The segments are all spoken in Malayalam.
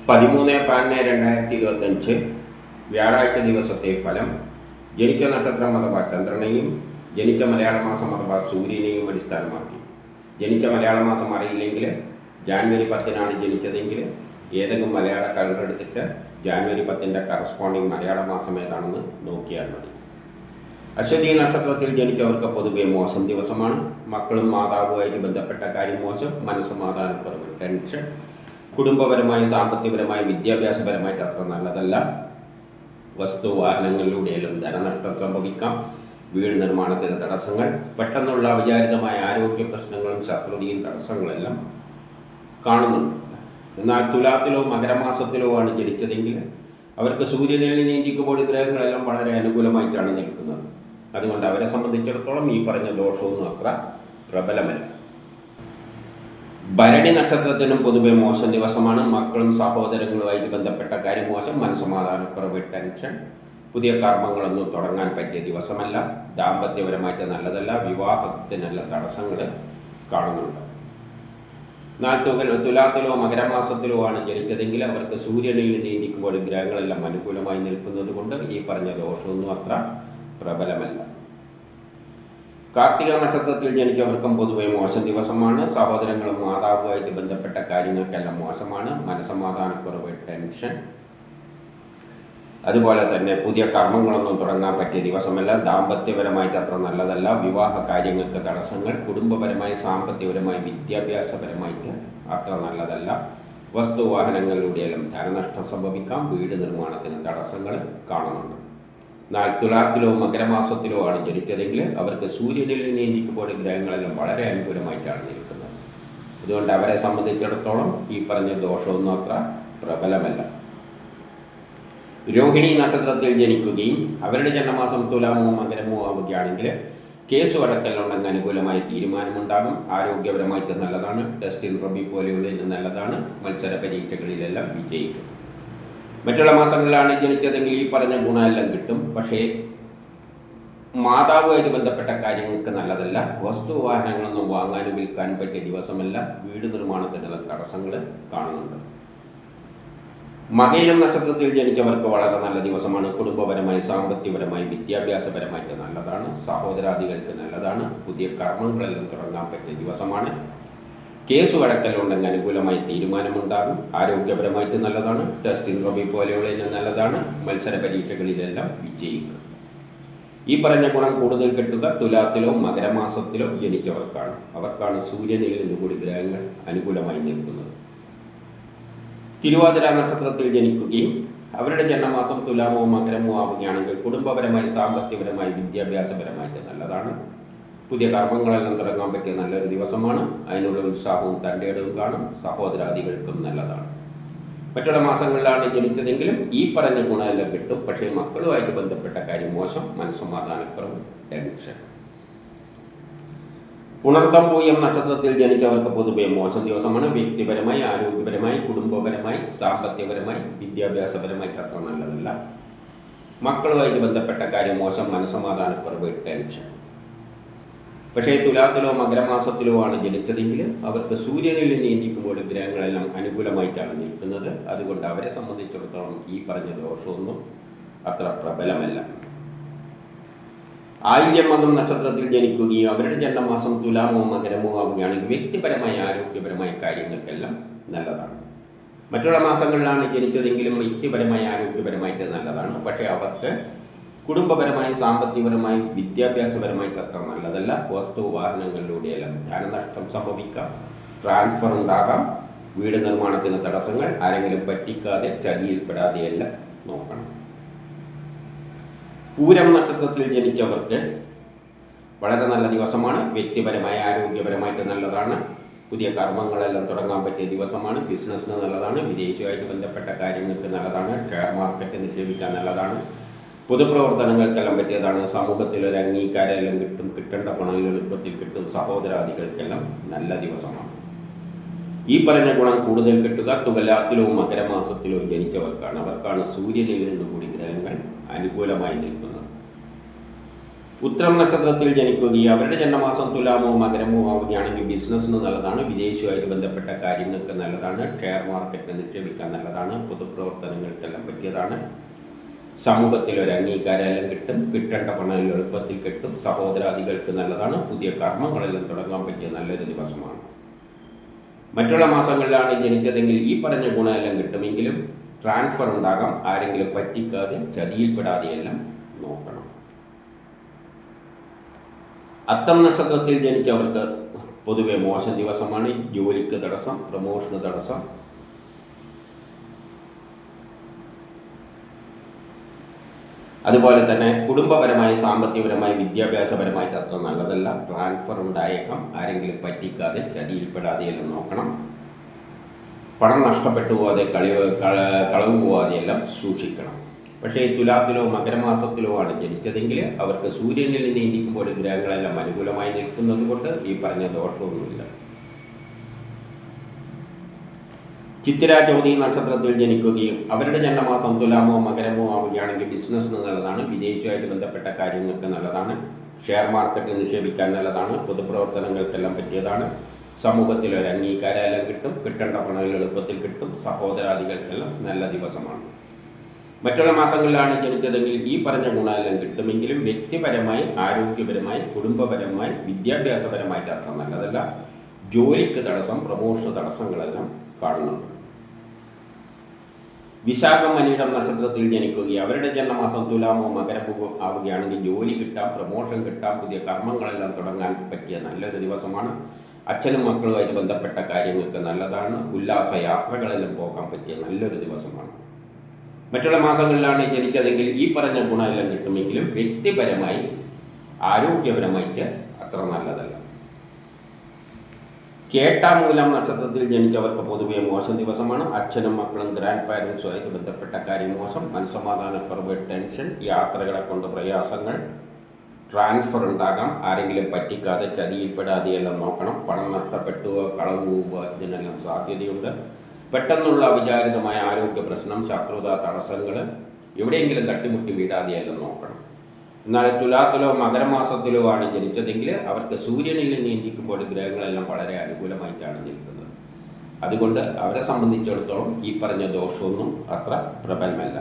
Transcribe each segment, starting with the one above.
13/12/2025 വ്യാഴാഴ്ച ദിവസത്തെ ഫലം. ജനിച്ച നക്ഷത്രം അഥവാ ചന്ദ്രനെയും ജനിച്ച മലയാള മാസം അഥവാ സൂര്യനെയും അടിസ്ഥാനമാക്കി. ജനിച്ച മലയാള മാസം അറിയില്ലെങ്കിൽ ജാനുവരി 10-നാണ് ജനിച്ചതെങ്കിൽ ഏതെങ്കിലും മലയാള കലണ്ടർ എടുത്തിട്ട് ജാനുവരി 10-ൻ്റെ കറസ്പോണ്ടിങ് മലയാള മാസം ഏതാണെന്ന് നോക്കിയാൽ മതി. അശ്വതി നക്ഷത്രത്തിൽ ജനിച്ചവർക്ക് പൊതുവെ മോശം ദിവസമാണ്. മക്കളും മാതാവുമായിട്ട് ബന്ധപ്പെട്ട കാര്യം മോശം, മനസ്സമാധാനക്കുറവ്, ടെൻഷൻ, കുടുംബപരമായി സാമ്പത്തികപരമായി വിദ്യാഭ്യാസപരമായിട്ട് അത്ര നല്ലതല്ല. വസ്തു വാഹനങ്ങളിലൂടെയെല്ലാം ധനനഷ്ടം സംഭവിക്കാം. വീട് നിർമ്മാണത്തിന് തടസ്സങ്ങൾ, പെട്ടെന്നുള്ള അവിചാരിതമായ ആരോഗ്യ പ്രശ്നങ്ങളും ശത്രുതയും തടസ്സങ്ങളെല്ലാം കാണുന്നുണ്ട്. എന്നാൽ തുലാത്തിലോ മകരമാസത്തിലോ ആണ് ജനിച്ചതെങ്കിൽ അവർക്ക് സൂര്യനിൽ നീന്തിക്കുമ്പോൾ ഗ്രഹങ്ങളെല്ലാം വളരെ അനുകൂലമായിട്ടാണ് നിൽക്കുന്നത്. അതുകൊണ്ട് അവരെ സംബന്ധിച്ചിടത്തോളം ഈ പറഞ്ഞ ദോഷമൊന്നും അത്ര പ്രബലമല്ല. ഭരണി നക്ഷത്രത്തിനും പൊതുവെ മോശം ദിവസമാണ്. മക്കളും സഹോദരങ്ങളുമായിട്ട് ബന്ധപ്പെട്ട കാര്യം മോശം, മനസ്സമാധാനക്കുറവ്, ടെൻഷൻ, പുതിയ കർമ്മങ്ങളൊന്നും തുടങ്ങാൻ പറ്റിയ ദിവസമല്ല. ദാമ്പത്യപരമായിട്ട് നല്ലതല്ല. വിവാഹത്തിനുള്ള തടസ്സങ്ങൾ കാണുന്നുണ്ട്. തുലാത്തിലോ മകരമാസത്തിലോ ആണ് ജനിച്ചതെങ്കിൽ അവർക്ക് സൂര്യനിൽ നീന്തിക്കുമ്പോൾ ഗ്രഹങ്ങളെല്ലാം അനുകൂലമായി നിൽക്കുന്നത് കൊണ്ട് ഈ പറഞ്ഞ ദോഷമൊന്നും അത്ര പ്രബലമല്ല. കാർത്തിക നക്ഷത്രത്തിൽ ജനിച്ചവർക്കും പൊതുവെ മോശം ദിവസമാണ്. സഹോദരങ്ങളും മാതാവുമായിട്ട് ബന്ധപ്പെട്ട കാര്യങ്ങൾക്കെല്ലാം മോശമാണ്. മനസ്സമാധാനക്കുറവ്, ടെൻഷൻ, അതുപോലെ തന്നെ പുതിയ കർമ്മങ്ങളൊന്നും തുടങ്ങാൻ പറ്റിയ ദിവസമല്ല. ദാമ്പത്യപരമായിട്ട് അത്ര നല്ലതല്ല. വിവാഹ കാര്യങ്ങൾക്ക് തടസ്സങ്ങൾ, കുടുംബപരമായി സാമ്പത്തികപരമായി വിദ്യാഭ്യാസപരമായിട്ട് അത്ര നല്ലതല്ല. വസ്തുവാഹനങ്ങളിലൂടെയെല്ലാം ധനനഷ്ടം സംഭവിക്കാം. വീട് നിർമ്മാണത്തിന് തടസ്സങ്ങൾ കാണുന്നുണ്ട്. എന്നാൽ തുലാത്തിലോ മകരമാസത്തിലോ ആണ് ജനിച്ചതെങ്കിൽ അവർക്ക് സൂര്യനിൽ നീന്തിക്കുമ്പോൾ ഗ്രഹങ്ങളെല്ലാം വളരെ അനുകൂലമായിട്ടാണ് നിൽക്കുന്നത്. അതുകൊണ്ട് അവരെ സംബന്ധിച്ചിടത്തോളം ഈ പറഞ്ഞ ദോഷമൊന്നും അത്ര പ്രബലമല്ല. രോഹിണി നക്ഷത്രത്തിൽ ജനിക്കുകയും അവരുടെ ജന്മമാസം തുലാമോ മകരമോ ആവുകയാണെങ്കിൽ കേസ് വഴക്കെല്ലാം അനുകൂലമായ തീരുമാനമുണ്ടാകും. ആരോഗ്യപരമായിട്ട് നല്ലതാണ്. ടെസ്റ്റ് ഇൻട്രവ്യൂ പോലെയുള്ളതിന് നല്ലതാണ്. മത്സര പരീക്ഷകളിലെല്ലാം വിജയിക്കും. മറ്റുള്ള മാസങ്ങളിലാണ് ജനിച്ചതെങ്കിൽ ഈ പറഞ്ഞ ഗുണമെല്ലാം കിട്ടും. പക്ഷേ മാതാവുമായിട്ട് ബന്ധപ്പെട്ട കാര്യങ്ങൾക്ക് നല്ലതല്ല. വസ്തുവാഹനങ്ങളൊന്നും വാങ്ങാനും വിൽക്കാനും പറ്റിയ ദിവസമല്ല. വീട് നിർമ്മാണത്തിനുള്ള തടസ്സങ്ങൾ കാണുന്നുണ്ട്. മകയിരം നക്ഷത്രത്തിൽ ജനിച്ചവർക്ക് വളരെ നല്ല ദിവസമാണ്. കുടുംബപരമായി സാമ്പത്തികപരമായി വിദ്യാഭ്യാസപരമായിട്ട് നല്ലതാണ്. സഹോദരാദികൾക്ക് നല്ലതാണ്. പുതിയ കർമ്മങ്ങളെല്ലാം തുടങ്ങാൻ പറ്റിയ ദിവസമാണ്. കേസ് വഴക്കലുണ്ടെങ്കിൽ അനുകൂലമായി തീരുമാനമുണ്ടാകും. ആരോഗ്യപരമായിട്ട് നല്ലതാണ്. ടെസ്റ്റ് ഇൻട്രവ്യൂ പോലെയുള്ളതിന് നല്ലതാണ്. മത്സര പരീക്ഷകളിലെല്ലാം വിജയിക്കും. ഈ പറഞ്ഞ ഗുണം കൂടുതൽ കിട്ടുക തുലാത്തിലോ മകരമാസത്തിലോ ജനിച്ചവർക്കാണ്. അവർക്കാണ് സൂര്യനിൽ നിന്നുകൂടി ഗ്രഹങ്ങൾ അനുകൂലമായി നിൽക്കുന്നത്. തിരുവാതിര നക്ഷത്രത്തിൽ ജനിക്കുകയും അവരുടെ ജന്മമാസം തുലാമോ മകരമോ ആവുകയാണെങ്കിൽ കുടുംബപരമായി സാമ്പത്തികപരമായി വിദ്യാഭ്യാസപരമായിട്ട് നല്ലതാണ്. പുതിയ കർമ്മങ്ങളെല്ലാം തുടങ്ങാൻ പറ്റിയ നല്ലൊരു ദിവസമാണ്. അതിനുള്ള ഉത്സാഹവും തൻ്റെടവും കാണും. സഹോദരാദികൾക്കും നല്ലതാണ്. മറ്റുള്ള മാസങ്ങളിലാണ് ജനിച്ചതെങ്കിലും ഈ പറഞ്ഞ ഗുണമെല്ലാം കിട്ടും. പക്ഷേ മക്കളുമായിട്ട് ബന്ധപ്പെട്ട കാര്യം മോശം, മനസ്സമാധാനക്കുറവ്, ടെൻഷൻ. പുണർതം പൂയം നക്ഷത്രത്തിൽ ജനിച്ചവർക്ക് പൊതുവെ മോശം ദിവസമാണ്. വ്യക്തിപരമായി, ആരോഗ്യപരമായി, കുടുംബപരമായി, സാമ്പത്തികപരമായി, വിദ്യാഭ്യാസപരമായിട്ട് അത്ര നല്ലതല്ല. മക്കളുമായിട്ട് ബന്ധപ്പെട്ട കാര്യം മോശം, മനസ്സമാധാനക്കുറവ്, ടെൻഷൻ. പക്ഷേ തുലാത്തിലോ മകരമാസത്തിലോ ആണ് ജനിച്ചതെങ്കിൽ അവർക്ക് സൂര്യനിൽ നീന്തിക്കുമ്പോൾ ഗ്രഹങ്ങളെല്ലാം അനുകൂലമായിട്ടാണ് നിൽക്കുന്നത്. അതുകൊണ്ട് അവരെ സംബന്ധിച്ചിടത്തോളം ഈ പറഞ്ഞ ദോഷമൊന്നും അത്ര പ്രബലമല്ല. ആയില്യമകം നക്ഷത്രത്തിൽ ജനിക്കുകയും അവരുടെ ജന്മമാസം തുലാമോ മകരമോ ആവുകയാണെങ്കിൽ വ്യക്തിപരമായ ആരോഗ്യപരമായ കാര്യങ്ങൾക്കെല്ലാം നല്ലതാണ്. മറ്റുള്ള മാസങ്ങളിലാണ് ജനിച്ചതെങ്കിലും വ്യക്തിപരമായ ആരോഗ്യപരമായിട്ട് നല്ലതാണ്. പക്ഷേ അവർക്ക് കുടുംബപരമായി സാമ്പത്തികപരമായി വിദ്യാഭ്യാസപരമായിട്ട് അത്ര നല്ലതല്ല. വസ്തു വാഹനങ്ങളിലൂടെയെല്ലാം ധനനഷ്ടം സംഭവിക്കാം. ട്രാൻസ്ഫർ ഉണ്ടാകാം. വീട് നിർമ്മാണത്തിന് തടസ്സങ്ങൾ. ആരെങ്കിലും പറ്റിക്കാതെ ചതിയിൽപ്പെടാതെയെല്ലാം നോക്കണം. പൂരം നക്ഷത്രത്തിൽ ജനിച്ചവർക്ക് വളരെ നല്ല ദിവസമാണ്. വ്യക്തിപരമായ ആരോഗ്യപരമായിട്ട് നല്ലതാണ്. പുതിയ കർമ്മങ്ങളെല്ലാം തുടങ്ങാൻ പറ്റിയ ദിവസമാണ്. ബിസിനസ്സിന് നല്ലതാണ്. വിദേശവുമായിട്ട് ബന്ധപ്പെട്ട കാര്യങ്ങൾക്ക് നല്ലതാണ്. ഷെയർ മാർക്കറ്റ് നിക്ഷേപിക്കാൻ നല്ലതാണ്. പൊതുപ്രവർത്തനങ്ങൾക്കെല്ലാം പറ്റിയതാണ്. സമൂഹത്തിലൊരു അംഗീകാരമെല്ലാം കിട്ടും. കിട്ടേണ്ട പണം എളുപ്പത്തിൽ കിട്ടും. സഹോദരാദികൾക്കെല്ലാം നല്ല ദിവസമാണ്. ഈ പറഞ്ഞ ഗുണം കൂടുതൽ കിട്ടുക തുലാത്തിലോ മകരമാസത്തിലോ ജനിച്ചവർക്കാണ്. അവർക്കാണ് സൂര്യനിൽ നിന്നുകൂടി ഗ്രഹങ്ങൾ അനുകൂലമായി നിൽക്കുന്നത്. ഉത്രം നക്ഷത്രത്തിൽ ജനിക്കുകയും അവരുടെ ജന്മമാസം തുലാമോ മകരമോ ആവുകയാണെങ്കിൽ ബിസിനസ്സിന് നല്ലതാണ്, വിദേശവുമായിട്ട് ബന്ധപ്പെട്ട കാര്യങ്ങൾക്ക് നല്ലതാണ്, ഷെയർ മാർക്കറ്റിൽ നിക്ഷേപിക്കാൻ നല്ലതാണ്, പൊതുപ്രവർത്തനങ്ങൾക്കെല്ലാം പറ്റിയതാണ്, സമൂഹത്തിൽ ഒരു അംഗീകാരമെല്ലാം കിട്ടും, കിട്ടേണ്ട പണം എളുപ്പത്തിൽ കിട്ടും, സഹോദരാദികൾക്ക് നല്ലതാണ്, പുതിയ കർമ്മങ്ങളെല്ലാം തുടങ്ങാൻ പറ്റിയ നല്ലൊരു ദിവസമാണ്. മറ്റുള്ള മാസങ്ങളിലാണ് ജനിച്ചതെങ്കിൽ ഈ പറഞ്ഞ ഗുണമെല്ലാം കിട്ടുമെങ്കിലും ട്രാൻസ്ഫർ ഉണ്ടാകാം, ആരെങ്കിലും പറ്റിക്കാതെ ചതിയിൽപ്പെടാതെയെല്ലാം നോക്കണം. അത്തം നക്ഷത്രത്തിൽ ജനിച്ചവർക്ക് പൊതുവെ മോശം ദിവസമാണ്. ജോലിക്ക് തടസ്സം, പ്രമോഷന് തടസ്സം, അതുപോലെ തന്നെ കുടുംബപരമായി, സാമ്പത്തികപരമായി, വിദ്യാഭ്യാസപരമായിട്ട് അത്ര നല്ലതല്ല. ട്രാൻസ്ഫർ ഉണ്ടായേക്കാം, ആരെങ്കിലും പറ്റിക്കാതെ ചതിയിൽപ്പെടാതെയെല്ലാം നോക്കണം. പണം നഷ്ടപ്പെട്ടു പോകാതെ, കളവ് പോകാതെയെല്ലാം സൂക്ഷിക്കണം. പക്ഷേ തുലാത്തിലോ മകരമാസത്തിലോ ആണ് ജനിച്ചതെങ്കിൽ അവർക്ക് സൂര്യനിൽ നീന്തിക്കുമ്പോൾ ഗ്രഹങ്ങളെല്ലാം അനുകൂലമായി നിൽക്കുന്നത് കൊണ്ട് ഈ പറഞ്ഞ ദോഷമൊന്നുമില്ല. ചിത്തിര ചോതി നക്ഷത്രത്തിൽ ജനിക്കുകയും അവരുടെ ജന്മമാസം തുലാമോ മകരമോ ആവുകയാണെങ്കിൽ ബിസിനസ്സിന് നല്ലതാണ്, വിദേശവുമായിട്ട് ബന്ധപ്പെട്ട കാര്യങ്ങൾക്ക് നല്ലതാണ്, ഷെയർ മാർക്കറ്റിൽ നിക്ഷേപിക്കാൻ നല്ലതാണ്, പൊതുപ്രവർത്തനങ്ങൾക്കെല്ലാം പറ്റിയതാണ്, സമൂഹത്തിൽ ഒരു അംഗീകാരമെല്ലാം കിട്ടും, കിട്ടേണ്ട പണം എളുപ്പത്തിൽ കിട്ടും, സഹോദരാദികൾക്കെല്ലാം നല്ല ദിവസമാണ്. മറ്റുള്ള മാസങ്ങളിലാണ് ജനിച്ചതെങ്കിൽ ഈ പറഞ്ഞ ഗുണമെല്ലാം കിട്ടുമെങ്കിലും വ്യക്തിപരമായി, ആരോഗ്യപരമായി, കുടുംബപരമായി, വിദ്യാഭ്യാസപരമായിട്ട് അത്ര നല്ലതല്ല. ജോലിക്ക് തടസ്സം, പ്രമോഷൻ തടസ്സങ്ങളെല്ലാം കാണുന്നുണ്ട്. വിശാഖം അനിഴം നക്ഷത്രത്തിൽ ജനിക്കുകയും അവരുടെ ജന്മമാസം തുലാമോ മകരമോ ആവുകയാണെങ്കിൽ ജോലി കിട്ടാം, പ്രമോഷൻ കിട്ടാം, പുതിയ കർമ്മങ്ങളെല്ലാം തുടങ്ങാൻ പറ്റിയ നല്ലൊരു ദിവസമാണ്. അച്ഛനും മക്കളുമായിട്ട് ബന്ധപ്പെട്ട കാര്യങ്ങൾക്ക് നല്ലതാണ്, ഉല്ലാസ യാത്രകളെല്ലാം പോകാൻ പറ്റിയ നല്ലൊരു ദിവസമാണ്. മറ്റുള്ള മാസങ്ങളിലാണ് ജനിച്ചതെങ്കിൽ ഈ പറഞ്ഞ ഗുണമെല്ലാം കിട്ടുമെങ്കിലും വ്യക്തിപരമായി, ആരോഗ്യപരമായിട്ട് അത്ര നല്ലതല്ല. കേട്ടാമൂലം നക്ഷത്രത്തിൽ ജനിച്ചവർക്ക് പൊതുവെ മോശം ദിവസമാണ്. അച്ഛനും മക്കളും, ഗ്രാൻഡ് പാരൻസുമായിട്ട് ബന്ധപ്പെട്ട കാര്യം മോശം, മനസ്സമാധാനക്കുറവ്, ടെൻഷൻ, യാത്രകളെ കൊണ്ട് പ്രയാസങ്ങൾ, ട്രാൻസ്ഫർ ഉണ്ടാകാം, ആരെങ്കിലും പറ്റിക്കാതെ ചതിയിൽപ്പെടാതെയെല്ലാം നോക്കണം. പണം നഷ്ടപ്പെട്ടു കളവ് പോവുക ഇതിനെല്ലാം സാധ്യതയുണ്ട്. പെട്ടെന്നുള്ള അവിചാരിതമായ ആരോഗ്യ പ്രശ്നം, ശത്രുത, തടസ്സങ്ങൾ, എവിടെയെങ്കിലും തട്ടിമുട്ടി വീഴാതെയെല്ലാം നോക്കണം. എന്നാൽ തുലാത്തിലോ മകരമാസത്തിലോ ആണ് ജനിച്ചതെങ്കിൽ അവർക്ക് സൂര്യനിൽ നീന്തിക്കുമ്പോൾ ഗ്രഹങ്ങളെല്ലാം വളരെ അനുകൂലമായിട്ടാണ് നിൽക്കുന്നത്. അതുകൊണ്ട് അവരെ സംബന്ധിച്ചിടത്തോളം ഈ പറഞ്ഞ ദോഷമൊന്നും അത്ര പ്രബലമല്ല.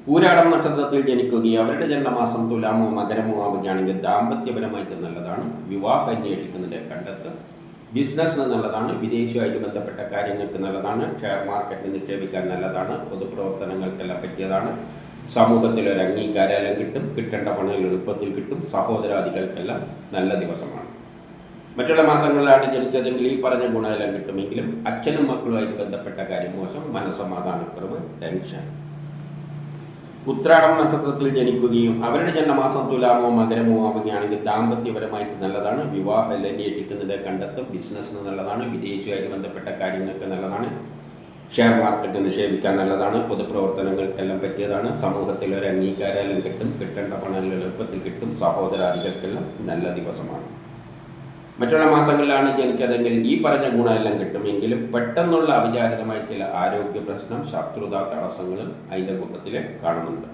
പൂരാടം നക്ഷത്രത്തിൽ ജനിക്കുകയും അവരുടെ ജന്മമാസം തുലാമോ മകരമോ ആവുകയാണെങ്കിൽ ദാമ്പത്യപരമായിട്ട് നല്ലതാണ്, വിവാഹം അന്വേഷിക്കുന്നതിൻ്റെ കണ്ടെത്തും, ബിസിനസ്സിന് നല്ലതാണ്, വിദേശവുമായിട്ട് ബന്ധപ്പെട്ട കാര്യങ്ങൾക്ക് നല്ലതാണ്, ഷെയർ മാർക്കറ്റിൽ നിക്ഷേപിക്കാൻ നല്ലതാണ്, പൊതുപ്രവർത്തനങ്ങൾക്കെല്ലാം പറ്റിയതാണ്, സമൂഹത്തിൽ ഒരു അംഗീകാരമെല്ലാം കിട്ടും, കിട്ടേണ്ട പണം എളുപ്പത്തിൽ കിട്ടും, സഹോദരാദികൾക്കെല്ലാം നല്ല ദിവസമാണ്. മറ്റുള്ള മാസങ്ങളിലാണ് ജനിച്ചതെങ്കിൽ ഈ പറഞ്ഞ ഗുണമെല്ലാം കിട്ടുമെങ്കിലും അച്ഛനും മക്കളുമായിട്ട് ബന്ധപ്പെട്ട കാര്യം മോശം, മനസ്സമാധാനക്കുറവ്, ടെൻഷൻ. ഉത്രാടം നക്ഷത്രത്തിൽ ജനിക്കുകയും അവരുടെ ജന്മമാസം തുലാമോ മകരമോ ആവുകയാണെങ്കിൽ ദാമ്പത്യപരമായിട്ട് നല്ലതാണ്, വിവാഹം അന്വേഷിക്കുന്നതിൻ്റെ കണ്ടെത്തും, ബിസിനസ്സിന് നല്ലതാണ്, വിദേശവുമായിട്ട് ബന്ധപ്പെട്ട കാര്യങ്ങൾക്ക് നല്ലതാണ്, ഷെയർ മാർക്കറ്റ് നിക്ഷേപിക്കാൻ നല്ലതാണ്, പൊതുപ്രവർത്തനങ്ങൾക്കെല്ലാം പറ്റിയതാണ്, സമൂഹത്തിൽ ഒരു അംഗീകാരമെല്ലാം കിട്ടും, കിട്ടേണ്ട പണം എളുപ്പത്തിൽ കിട്ടും, സഹോദരാദികൾക്കെല്ലാം നല്ല ദിവസമാണ്. മറ്റുള്ള മാസങ്ങളിലാണ് ജനിച്ചതെങ്കിൽ ഈ പറഞ്ഞ ഗുണമെല്ലാം കിട്ടുമെങ്കിലും പെട്ടെന്നുള്ള അവിചാരിതമായ ചില ആരോഗ്യ പ്രശ്നം, ശത്രുത, തടസ്സങ്ങളും അതിൻ്റെ കൂട്ടത്തിൽ കാണുന്നുണ്ട്.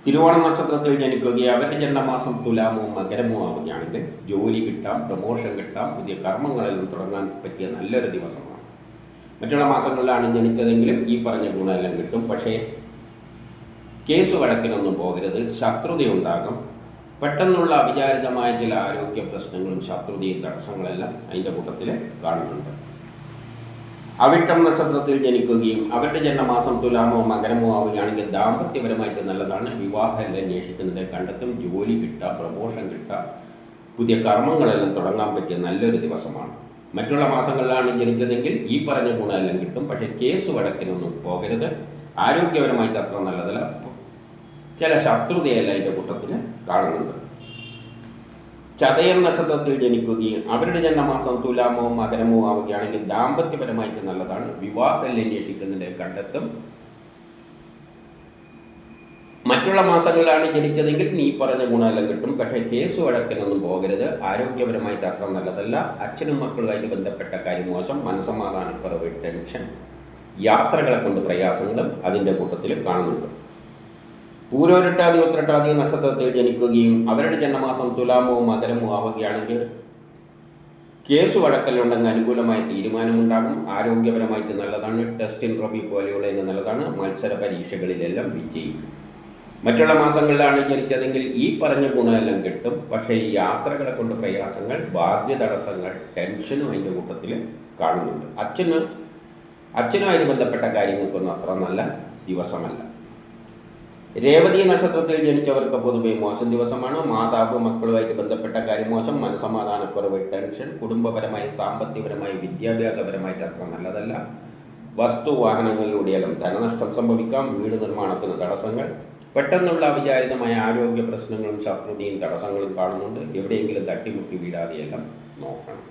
തിരുവോണം നക്ഷത്രത്തിൽ ജനിക്കുകയും അവരുടെ ജന്മമാസം തുലാമോ മകരമോ ആവുകയാണെങ്കിൽ ജോലി കിട്ടാം, പ്രമോഷൻ കിട്ടാം, പുതിയ കർമ്മങ്ങളെല്ലാം തുടങ്ങാൻ പറ്റിയ നല്ലൊരു ദിവസമാണ്. മറ്റുള്ള മാസങ്ങളിലാണ് ജനിച്ചതെങ്കിലും ഈ പറഞ്ഞ ഗുണമെല്ലാം കിട്ടും. പക്ഷേ കേസ് വഴക്കിനൊന്നും പോകരുത്, ശത്രുതയുണ്ടാകും. പെട്ടെന്നുള്ള അവിചാരിതമായ ചില ആരോഗ്യ പ്രശ്നങ്ങളും ശത്രുതയും തടസ്സങ്ങളെല്ലാം അതിൻ്റെ കൂട്ടത്തിൽ കാണുന്നുണ്ട്. അവിട്ടം നക്ഷത്രത്തിൽ ജനിക്കുകയും അവരുടെ ജന്മമാസം തുലാമോ മകരമോ ആവുകയാണെങ്കിൽ ദാമ്പത്യപരമായിട്ട് നല്ലതാണ്, വിവാഹം അന്വേഷിക്കുന്നതിൻ്റെ കണ്ടെത്തും, ജോലി കിട്ടാം, പ്രമോഷൻ കിട്ടാം, പുതിയ കർമ്മങ്ങളെല്ലാം തുടങ്ങാൻ പറ്റിയ നല്ലൊരു ദിവസമാണ്. മറ്റുള്ള മാസങ്ങളിലാണ് ജനിച്ചതെങ്കിൽ ഈ പറഞ്ഞ ഗുണമെല്ലാം കിട്ടും. പക്ഷേ കേസ് വഴക്കിനൊന്നും പോകരുത്, ആരോഗ്യപരമായിട്ട് അത്ര നല്ലതല്ല, ചില ശത്രുതയെല്ലാം അതിൻ്റെ കൂട്ടത്തിൽ കാണുന്നുണ്ട്. ചതയം നക്ഷത്രത്തിൽ ജനിക്കുകയും അവരുടെ ജന്മമാസം തുലാമോ മകരമോ ആവുകയാണെങ്കിൽ ദാമ്പത്യപരമായിട്ട് നല്ലതാണ്, വിവാഹം അന്വേഷിക്കുന്നതിൻ്റെ കണ്ടെത്തും. മറ്റുള്ള മാസങ്ങളിലാണ് ജനിച്ചതെങ്കിൽ ഈ പറഞ്ഞ ഗുണമെല്ലാം കിട്ടും. പക്ഷേ കേസ് വഴക്കിനൊന്നും പോകരുത്, ആരോഗ്യപരമായിട്ട് അത്ര നല്ലതല്ല, അച്ഛനും മക്കളുമായിട്ട് ബന്ധപ്പെട്ട കാര്യം മോശം, മനസ്സമാധാനക്കുറവ്, ടെൻഷൻ, യാത്രകളെ കൊണ്ട് പ്രയാസങ്ങളും അതിൻ്റെ കൂട്ടത്തിൽ കാണുന്നുണ്ട്. പൂരോരുട്ടാതി ഉത്രട്ടാതി നക്ഷത്രത്തിൽ ജനിക്കുകയും അവരുടെ ജന്മമാസം തുലാമോ മകരമോ ആവുകയാണെങ്കിൽ കേസ് വഴക്കലുണ്ടെങ്കിൽ അനുകൂലമായ തീരുമാനമുണ്ടാകും. ആരോഗ്യപരമായിട്ട് നല്ലതാണ്. ടെസ്റ്റ് ഇൻ്റർവ്യൂ പോലെയുള്ള നല്ലതാണ്. മത്സര പരീക്ഷകളിലെല്ലാം വിജയിക്കും. മറ്റുള്ള മാസങ്ങളിലാണ് ജനിച്ചതെങ്കിൽ ഈ പറഞ്ഞ ഗുണമെല്ലാം കിട്ടും. പക്ഷേ ഈ യാത്രകളെ കൊണ്ട് പ്രയാസങ്ങൾ, ബാധ്യ തടസ്സങ്ങൾ, ടെൻഷനും അതിൻ്റെ കൂട്ടത്തിൽ കാണുന്നുണ്ട്. അച്ഛനുമായി ബന്ധപ്പെട്ട കാര്യങ്ങൾക്കൊന്നും അത്ര നല്ല ദിവസമല്ല. രേവതി നക്ഷത്രത്തിൽ ജനിച്ചവർക്ക് പൊതുവെ മോശം ദിവസമാണ്. മാതാവ് മക്കളുമായിട്ട് ബന്ധപ്പെട്ട കാര്യം മോശം. മനസ്സമാധാനക്കുറവ്, ടെൻഷൻ, കുടുംബപരമായി സാമ്പത്തികപരമായി വിദ്യാഭ്യാസപരമായിട്ട് അത്ര നല്ലതല്ല. വസ്തു വാഹനങ്ങളിലൂടെയെല്ലാം ധനനഷ്ടം സംഭവിക്കാം. വീട് നിർമ്മാണത്തിന് തടസ്സങ്ങൾ, പെട്ടെന്നുള്ള അവിചാരിതമായ ആരോഗ്യ പ്രശ്നങ്ങളും ശത്രുതയും തടസ്സങ്ങളും കാണുന്നുണ്ട്. എവിടെയെങ്കിലും തട്ടിമുട്ടി വീഴാതെയെല്ലാം നോക്കണം.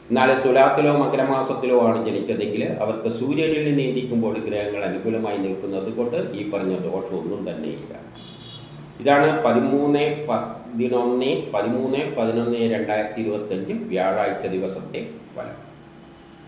എന്നാൽ തുലാത്തിലോ മകരമാസത്തിലോ ആണ് ജനിച്ചതെങ്കിൽ അവർക്ക് സൂര്യനിൽ നീന്തിക്കുമ്പോൾ ഗ്രഹങ്ങൾ അനുകൂലമായി നിൽക്കുന്നത് കൊണ്ട് ഈ പറഞ്ഞ ദോഷമൊന്നും തന്നെയില്ല. ഇതാണ് 13/11/2025 വ്യാഴാഴ്ച ദിവസത്തെ ഫലം.